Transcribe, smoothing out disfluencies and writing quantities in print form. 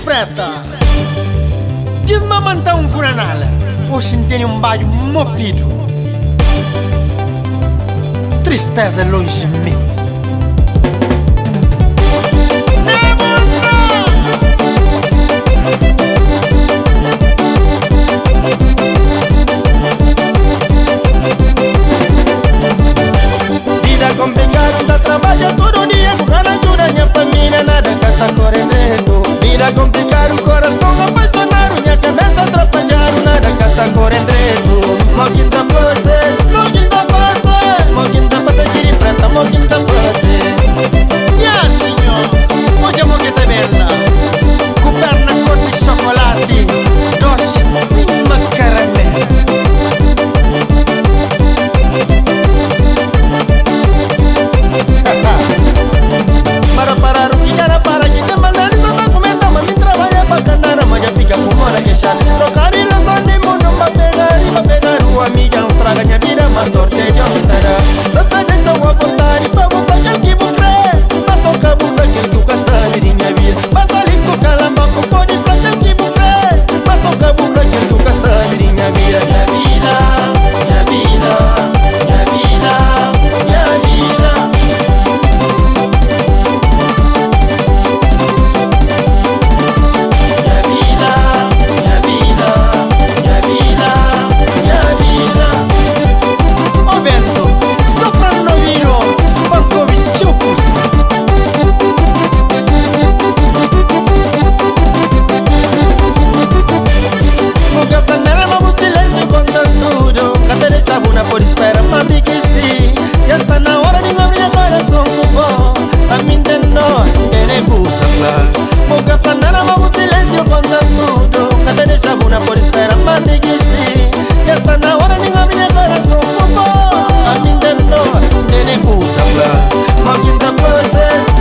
preta. Diz-me manter um furanala. Hoje tem um bairro mopido. Tristeza longe de mim. Vida complicada, dá trabalho todo dia. Buscar ajuda, minha família, nada cata correndo. Vida complicada, o coração apaixonado. Minha cabeça atrapalhada, nada cata correndo. Moquinta você, moquinta você, moquinta você, giri preta, moquinta você. Ya signor, oggi amo che te bella. Coperta cor di cioccolati, dolcissima caramella. Para parar o que era para que te mandar isso tá comendo, mas me trabalha pra canara, mas já fica com mora que chá. Trocar e lançar de mundo, vai pegar o amiga, não traga minha vida, mas sorte Deus dará. Só tá dentro a vontade, pra vou fazer que vou crer. Mas toca buca que tu cansado de minha vida. Mas ali estou calamba, pode fazer que vou crer. Mas toca buca que tu cansado de minha vida. Minha vida, minha vida, minha vida, minha vida. Por espera, mas de que sim. Já está na hora de abrir o coração com bom. A mim de nós, ele busca lá. Boca panela, mas o silêncio conta tudo. Cada deixa buna por espera, mas de que sim. Já está na hora de abrir o coração com bom. A mim de nós, ele busca lá. Mas quem tá fazendo?